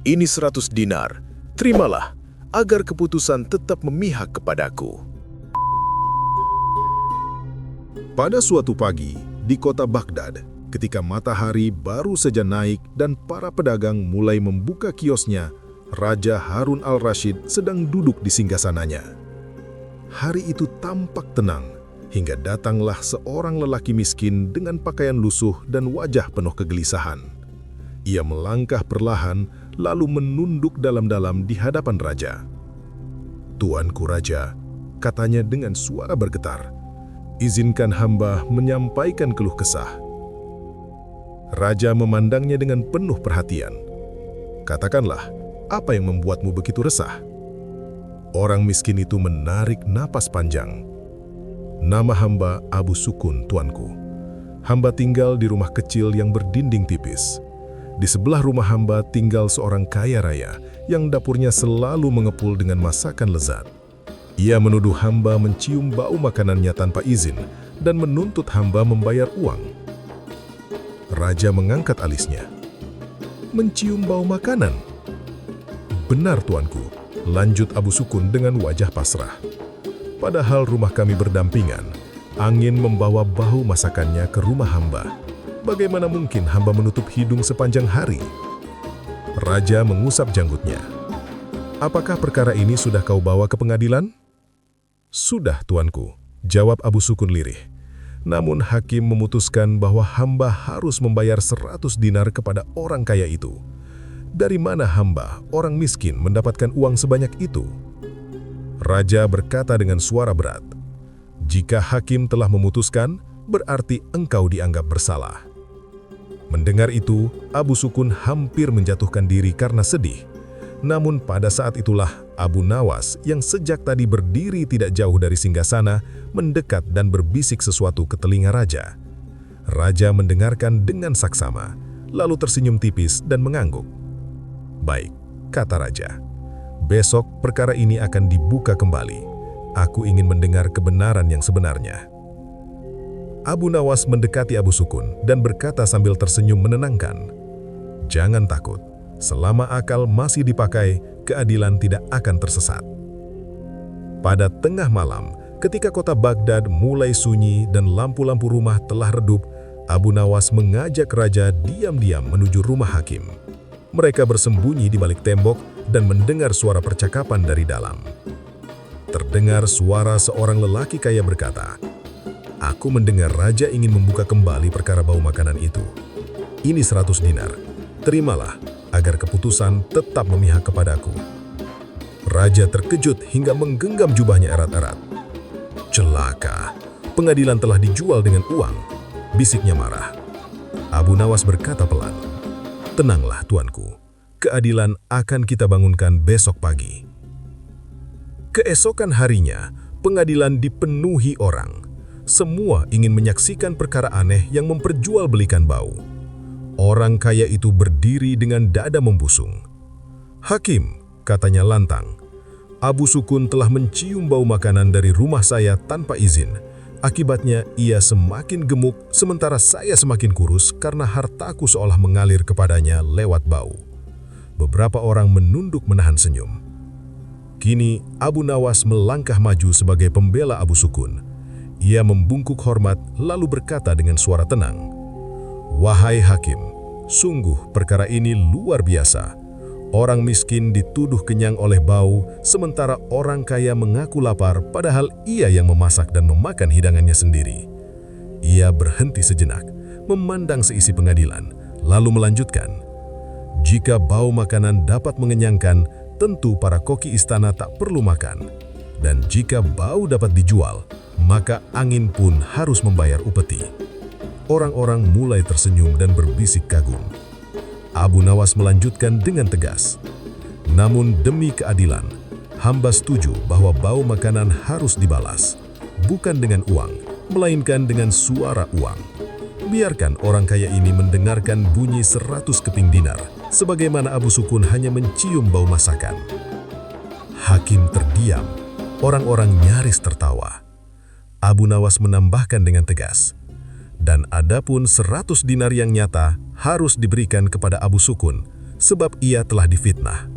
Ini 100 dinar, terimalah, agar keputusan tetap memihak kepadaku. Pada suatu pagi, di kota Baghdad, ketika matahari baru saja naik dan para pedagang mulai membuka kiosnya, Raja Harun al-Rashid sedang duduk di singgasananya. Hari itu tampak tenang, hingga datanglah seorang lelaki miskin dengan pakaian lusuh dan wajah penuh kegelisahan. Ia melangkah perlahan, lalu menunduk dalam-dalam di hadapan raja. "Tuanku Raja," katanya dengan suara bergetar, "izinkan hamba menyampaikan keluh kesah." Raja memandangnya dengan penuh perhatian. "Katakanlah, apa yang membuatmu begitu resah?" Orang miskin itu menarik napas panjang. "Nama hamba Abu Sukun, tuanku. Hamba tinggal di rumah kecil yang berdinding tipis. Di sebelah rumah hamba tinggal seorang kaya raya yang dapurnya selalu mengepul dengan masakan lezat. Ia menuduh hamba mencium bau makanannya tanpa izin dan menuntut hamba membayar uang." Raja mengangkat alisnya. "Mencium bau makanan?" "Benar, tuanku," lanjut Abu Sukun dengan wajah pasrah. "Padahal rumah kami berdampingan, angin membawa bau masakannya ke rumah hamba. Bagaimana mungkin hamba menutup hidung sepanjang hari?" Raja mengusap janggutnya. "Apakah perkara ini sudah kau bawa ke pengadilan?" "Sudah, tuanku," jawab Abu Sukun lirih. "Namun hakim memutuskan bahwa hamba harus membayar 100 dinar kepada orang kaya itu. Dari mana hamba, orang miskin, mendapatkan uang sebanyak itu?" Raja berkata dengan suara berat, "Jika hakim telah memutuskan, berarti engkau dianggap bersalah." Mendengar itu, Abu Sukun hampir menjatuhkan diri karena sedih. Namun pada saat itulah Abu Nawas yang sejak tadi berdiri tidak jauh dari singgasana mendekat dan berbisik sesuatu ke telinga raja. Raja mendengarkan dengan saksama, lalu tersenyum tipis dan mengangguk. "Baik," kata raja. "Besok perkara ini akan dibuka kembali. Aku ingin mendengar kebenaran yang sebenarnya." Abu Nawas mendekati Abu Sukun dan berkata sambil tersenyum menenangkan, "Jangan takut, selama akal masih dipakai, keadilan tidak akan tersesat." Pada tengah malam, ketika kota Baghdad mulai sunyi dan lampu-lampu rumah telah redup, Abu Nawas mengajak raja diam-diam menuju rumah hakim. Mereka bersembunyi di balik tembok dan mendengar suara percakapan dari dalam. Terdengar suara seorang lelaki kaya berkata, "Aku mendengar raja ingin membuka kembali perkara bau makanan itu. Ini 100 dinar. Terimalah, agar keputusan tetap memihak kepadaku." Raja terkejut hingga menggenggam jubahnya erat-erat. "Celaka, pengadilan telah dijual dengan uang," bisiknya marah. Abu Nawas berkata pelan, "Tenanglah tuanku, keadilan akan kita bangunkan besok pagi." Keesokan harinya, pengadilan dipenuhi orang. Semua ingin menyaksikan perkara aneh yang memperjualbelikan bau. Orang kaya itu berdiri dengan dada membusung. "Hakim," katanya lantang, "Abu Sukun telah mencium bau makanan dari rumah saya tanpa izin. Akibatnya ia semakin gemuk sementara saya semakin kurus karena hartaku seolah mengalir kepadanya lewat bau." Beberapa orang menunduk menahan senyum. Kini Abu Nawas melangkah maju sebagai pembela Abu Sukun. Ia membungkuk hormat lalu berkata dengan suara tenang, "Wahai hakim, sungguh perkara ini luar biasa. Orang miskin dituduh kenyang oleh bau, sementara orang kaya mengaku lapar padahal ia yang memasak dan memakan hidangannya sendiri." Ia berhenti sejenak, memandang seisi pengadilan, lalu melanjutkan, "Jika bau makanan dapat mengenyangkan, tentu para koki istana tak perlu makan. Dan jika bau dapat dijual, maka angin pun harus membayar upeti." Orang-orang mulai tersenyum dan berbisik kagum. Abu Nawas melanjutkan dengan tegas, "Namun demi keadilan, hamba setuju bahwa bau makanan harus dibalas, bukan dengan uang, melainkan dengan suara uang. Biarkan orang kaya ini mendengarkan bunyi 100 keping dinar, sebagaimana Abu Sukun hanya mencium bau masakan." Hakim terdiam. Orang-orang nyaris tertawa. Abu Nawas menambahkan dengan tegas, "Dan adapun 100 dinar yang nyata harus diberikan kepada Abu Sukun, sebab ia telah difitnah,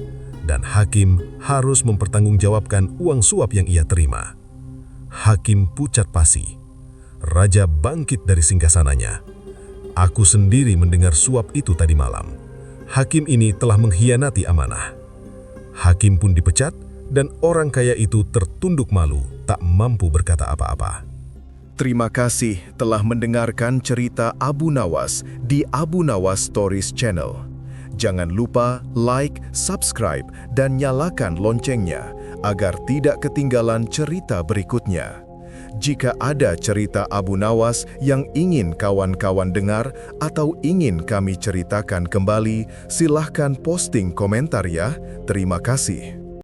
dan hakim harus mempertanggungjawabkan uang suap yang ia terima. Hakim pucat pasi. Raja bangkit dari singgasananya. Aku sendiri mendengar suap itu tadi malam. Hakim ini telah mengkhianati amanah. Hakim pun dipecat, dan orang kaya itu tertunduk malu, tak mampu berkata apa-apa. Terima kasih telah mendengarkan cerita Abu Nawas di Abu Nawas Stories Channel. Jangan lupa like, subscribe, dan nyalakan loncengnya agar tidak ketinggalan cerita berikutnya. Jika ada cerita Abu Nawas yang ingin kawan-kawan dengar atau ingin kami ceritakan kembali, silahkan posting komentar ya. Terima kasih.